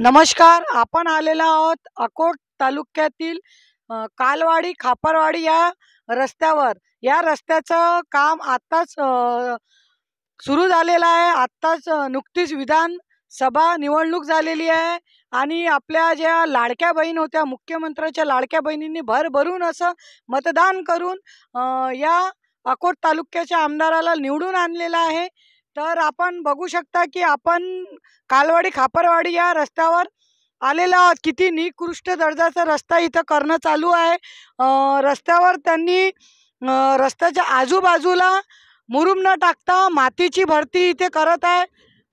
नमस्कार. आपण आलेलो आहोत अकोट तालुक्यातील कालवाडी खापरवाडी या रस्त्यावर. या रस्त्याचं काम आत्ताच सुरू झालेलं आहे. आत्ताच नुकतीच विधानसभा निवडणूक झालेली आहे आणि आपल्या ज्या लाडक्या बहीण होत्या, मुख्यमंत्र्यांच्या लाडक्या बहिणींनी भरभरून असं मतदान करून या अकोट तालुक्याच्या आमदाराला निवडून आणलेलं आहे. तर आपण बघू शकता की आपण कालवाडी खापरवाडी या रस्त्यावर आलेला आहोत. किती निकृष्ट दर्जाचा रस्ता इथं करणं चालू आहे. रस्त्यावर त्यांनी रस्त्याच्या आजूबाजूला मुरुम न टाकता मातीची भरती इथे करत आहे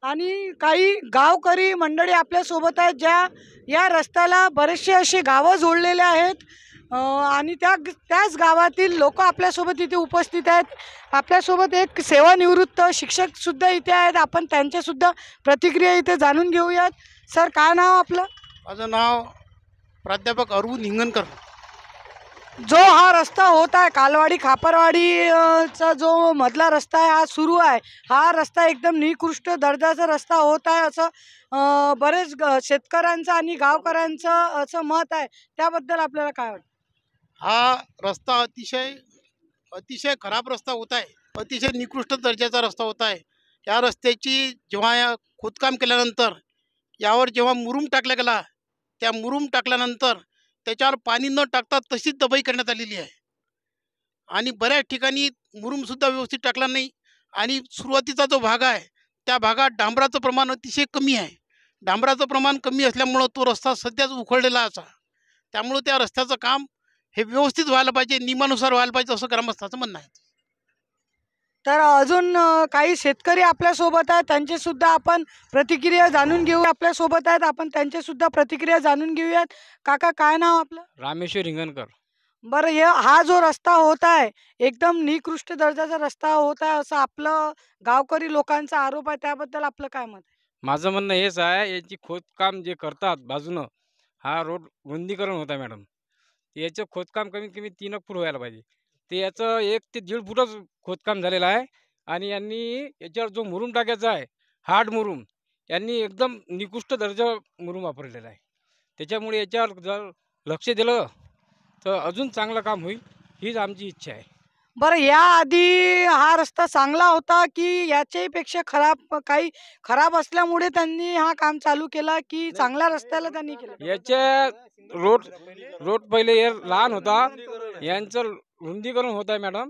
आणि काही गावकरी मंडळी आपल्यासोबत आहेत, ज्या या रस्त्याला बरेचसे असे गावं जोडलेले आहेत आणि त्याच गावातील लोक आपल्यासोबत इथे उपस्थित आहेत. आपल्यासोबत एक सेवानिवृत्त शिक्षकसुद्धा इथे आहेत. आपण त्यांच्यासुद्धा प्रतिक्रिया इथे जाणून घेऊयात. सर, काय नाव आपलं? माझं नाव प्राध्यापक अरविंद हिंगणकर. जो हा रस्ता होत आहे कालवाडी खापरवाडी चा जो मधला रस्ता आहे, हा सुरू आहे. हा रस्ता एकदम निकृष्ट दर्जाचा रस्ता होत आहे असं बरेच शेतकऱ्यांचं आणि गावकऱ्यांचं असं मत आहे. त्याबद्दल आपल्याला काय वाटतं? हा रस्ता अतिशय अतिशय खराब रस्ता होत आहे. अतिशय निकृष्ट दर्जाचा रस्ता होत आहे. या रस्त्याची जेव्हा खोदकाम केल्यानंतर यावर जेव्हा मुरुम टाकला गेला, त्या मुरुम टाकल्यानंतर त्याच्यावर पाणी न टाकता तशीच दबाई करण्यात आलेली आहे आणि बऱ्याच ठिकाणी मुरुमसुद्धा व्यवस्थित टाकला नाही आणि सुरुवातीचा जो भाग आहे त्या भागात डांबराचं प्रमाण अतिशय कमी आहे. डांबराचं प्रमाण कमी असल्यामुळं तो रस्ता सध्याच उखळलेला असा. त्यामुळं त्या रस्त्याचं काम हे व्यवस्थित व्हायला पाहिजे, नियमानुसार व्हायला पाहिजे असं ग्रामस्थाचं म्हणणं आहे. तर अजून काही शेतकरी आपल्यासोबत आहेत, त्यांची सुद्धा आपण प्रतिक्रिया जाणून घेऊ. आपल्यासोबत आहेत, आपण त्यांची सुद्धा प्रतिक्रिया जाणून घेऊयात. काका, काय नाव आपलं? रामेश्वर हिंगणकर. बरं, हा जो रस्ता होत आहे एकदम निकृष्ट दर्जाचा रस्ता होत आहे असं आपलं गावकरी लोकांचा आरोप आहे. त्याबद्दल आपलं काय मत आहे? माझं म्हणणं हेच आहे, याची खोदकाम जे करतात बाजूनं, हा रोड रुंदीकरण होत आहे मॅडम. याचं खोदकाम कमीत कमी 3 फूट व्हायला पाहिजे. ते याचं 1 ते 1.5 फूटच खोदकाम झालेलं आहे आणि यांनी याच्यावर जो मुरुम टाकायचा आहे, हार्ड मुरुम, यांनी एकदम निकृष्ट दर्जा मुरुम वापरलेला आहे. त्याच्यामुळे याच्यावर जर लक्ष दिलं तर अजून चांगलं काम होईल, हीच आमची इच्छा आहे. बरं, याआधी हा रस्ता चांगला होता की याच्याहीपेक्षा काही खराब असल्यामुळे त्यांनी हा काम चालू केला की चांगल्या रस्त्याला त्यांनी केलं? याच्या रोड रोड पहिले हे लहान होता, यांचं रुंदीकरण होत आहे मॅडम.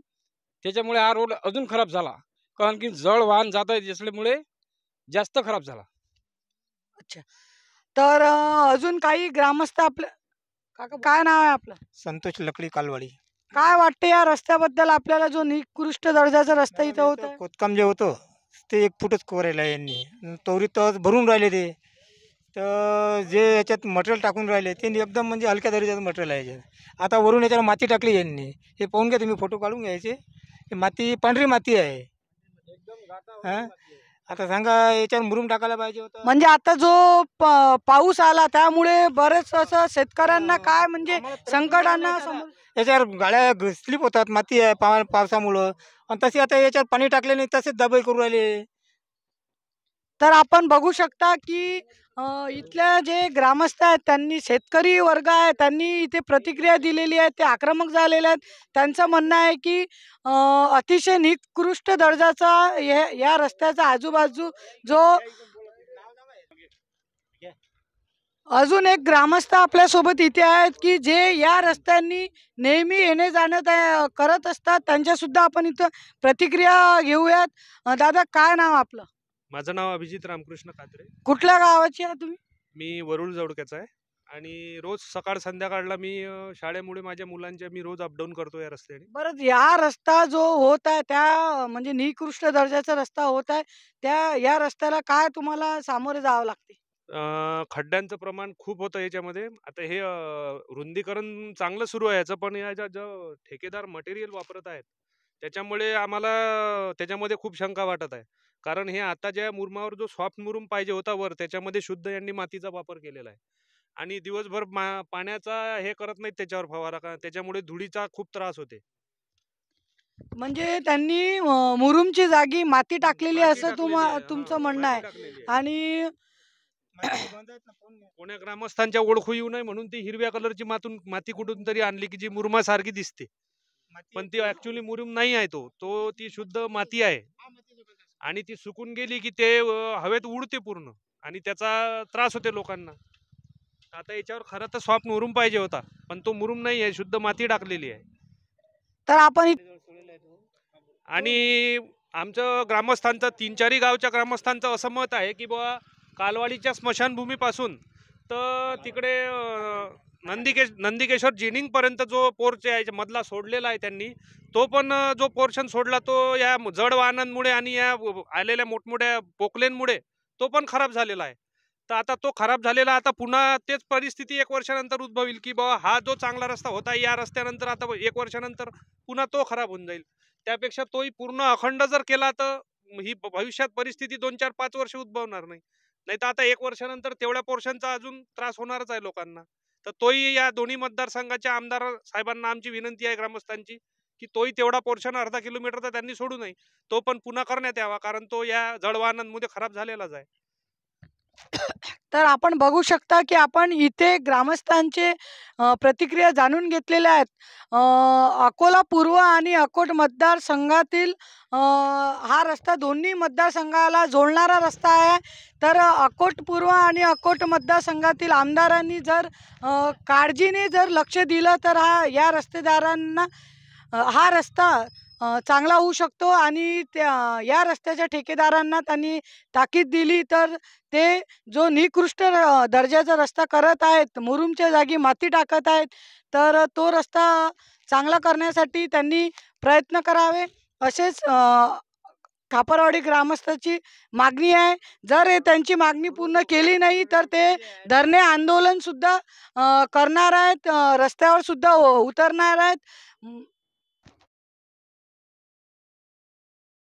त्याच्यामुळे हा रोड अजून खराब झाला, कारण की जड वाहन जात आहे त्याच्यामुळे जास्त खराब झाला. अच्छा. तर अजून काही ग्रामस्थ आपल्या काका, काय नाव आहे आपलं? संतोष लकडी कालवाडी. काय वाटते या रस्त्याबद्दल आपल्याला, जो निकृष्ट दर्जाचा रस्ता इथं होत आहे? खोदकाम जे होतं ते 1 फूटच कोरेलं आहे यांनी. तोरीत भरून राहिले ते. तर जे याच्यात मटेरियल टाकून राहिले ते एकदम म्हणजे हलक्या दर्जाचं मटेरियल आहे याच्यात. आता वरून याच्यावर माती टाकली यांनी. हे पाहून घ्या तुम्ही, फोटो काढून घ्यायचे. हे माती पांढरी माती आहे. हां, आता सांगा याच्यावर मुरुम टाकायला पाहिजे होतं. म्हणजे आता जो पाऊस आला त्यामुळे बरेच असं शेतकऱ्यांना काय म्हणजे संकटांना याच्यावर गाड्या स्लिप होतात, माती आहे पावसामुळं. आणि तशी आता याच्यावर पाणी टाकले नाही, तसेच दबाई करू राहिले. तर आपण बघू शकता की इथल्या जे ग्रामस्थ आहेत, त्यांनी, शेतकरी वर्ग आहे, त्यांनी इथे प्रतिक्रिया दिलेली आहे. ते आक्रमक झालेले आहेत. त्यांचं म्हणणं आहे की अतिशय निकृष्ट दर्जाचा या रस्त्याचा आजूबाजू जो अजून एक ग्रामस्थ आपल्यासोबत इथे आहेत की जे या रस्त्यांनी नेहमी येणे जाणं करत असतात. त्यांच्या सुद्धा आपण इथं प्रतिक्रिया घेऊयात. दादा, काय नाव आपलं? माझं नाव अभिजित रामकृष्ण कात्रे. कुठल्या गावाची आहे तुम्ही? मी वरुड जवळक्याचा आहे आणि रोज सकाळ संध्याकाळला मी शाळेमुळे माझ्या मुलांच्या मी रोज अपडाऊन करतो या रस्त्याने. बरं, या रस्ता जो होत आहे त्या म्हणजे निकृष्ट दर्जाचा रस्ता होत आहे, या रस्त्याला काय तुम्हाला सामोरे जावं लागते? खड्ड्यांचं प्रमाण खूप होतं याच्यामध्ये. आता हे रुंदीकरण चांगलं सुरू आहे याचं, पण याच्या जो ठेकेदार मटेरियल वापरत आहेत त्याच्यामुळे आम्हाला त्याच्यामध्ये खूप शंका वाटत आहे. कारण हे आता ज्या मुरुमावर जो सॉफ्ट मुरुम पाहिजे होता वर, त्याच्यामध्ये शुद्ध यांनी मातीचा वापर केलेला आहे आणि दिवसभर पाण्याचा हे करत नाहीत त्याच्यावर फवारा, का त्याच्यामुळे धुळीचा खूप त्रास होते. म्हणजे त्यांनी मुरुमची जागी माती टाकलेली माती असं टाकलेली आहे. तुमचं हां, म्हणणं माती आहे. टाकलेली आहे. आणि कोण्या ग्रामस्थांच्या ओळखू येऊ नये म्हणून ती हिरव्या कलरची माती कुठून तरी आणली की जी मुरुमासारखी दिसते, पण ती ऍक्च्युली मुरुम नाही आहे. ती शुद्ध माती आहे आणि ती सुकून गेली की ते हवेत उडते पूर्ण आणि त्याचा त्रास होते लोकांना. आता याच्यावर खरं तर सॉफ्ट मुरुम पाहिजे होता, पण तो मुरुम नाही आहे, शुद्ध माती टाकलेली आहे. तर आपण आणि आमचं ग्रामस्थांचं 3-4 गावच्या ग्रामस्थांचं असं मत आहे की बुवा कालवाडीच्या स्मशानभूमीपासून तर तिकडे नंदिकेश्वर जिनिंगपर्यंत जो पोर्च आहे मधला सोडलेला आहे त्यांनी, तो पण जो पोर्शन सोडला तो या जड वाहनांमुळे आणि या आलेल्या मोठमोठ्या पोकलेनमुळे तो पण खराब झालेला आहे. तर आता तो खराब झालेला, आता पुन्हा तेच परिस्थिती 1 वर्षानंतर उद्भवेल की बाबा हा जो चांगला रस्ता होता या रस्त्यानंतर आता 1 वर्षानंतर पुन्हा तो खराब होऊन जाईल. त्यापेक्षा तोही पूर्ण अखंड जर केला तर ही भविष्यात परिस्थिती 2-4-5 वर्ष उद्भवणार नाही. नाही तर आता 1 वर्षानंतर तेवढ्या पोर्शनचा अजून त्रास होणारच आहे लोकांना. तर तोही या दोन्ही मतदारसंघाच्या आमदार साहेबांना आमची विनंती आहे ग्रामस्थांची की तोही तेवढा पोर्शन अर्धा किलोमीटरचा त्यांनी सोडू नये, तो पण पुन्हा करण्यात यावा, कारण तो या जड वाहनांमध्ये खराब झालेलाच आहे. तर आपण बघू शकता की आपण इथे ग्रामस्थांचे प्रतिक्रिया जाणून घेतलेल्या आहेत. अकोला पूर्व आणि अकोट मतदारसंघातील हा रस्ता दोन्ही मतदारसंघाला जोडणारा रस्ता आहे. तर अकोट पूर्व आणि अकोट मतदारसंघातील आमदारांनी जर काळजीने जर लक्ष दिलं तर या रस्तेदारांना हा रस्ता चांगला होऊ शकतो. आणि या रस्त्याच्या ठेकेदारांना त्यांनी ताकीद दिली तर ते जो निकृष्ट दर्जाचा रस्ता करत आहेत, मुरुमच्या जागी माती टाकत आहेत, तर तो रस्ता चांगला करण्यासाठी त्यांनी प्रयत्न करावे, असेच खापरवाडी ग्रामस्थाची मागणी आहे. जर हे त्यांची मागणी पूर्ण केली नाही तर ते धरणे आंदोलनसुद्धा करणार आहेत, रस्त्यावर सुद्धा उतरणार आहेत.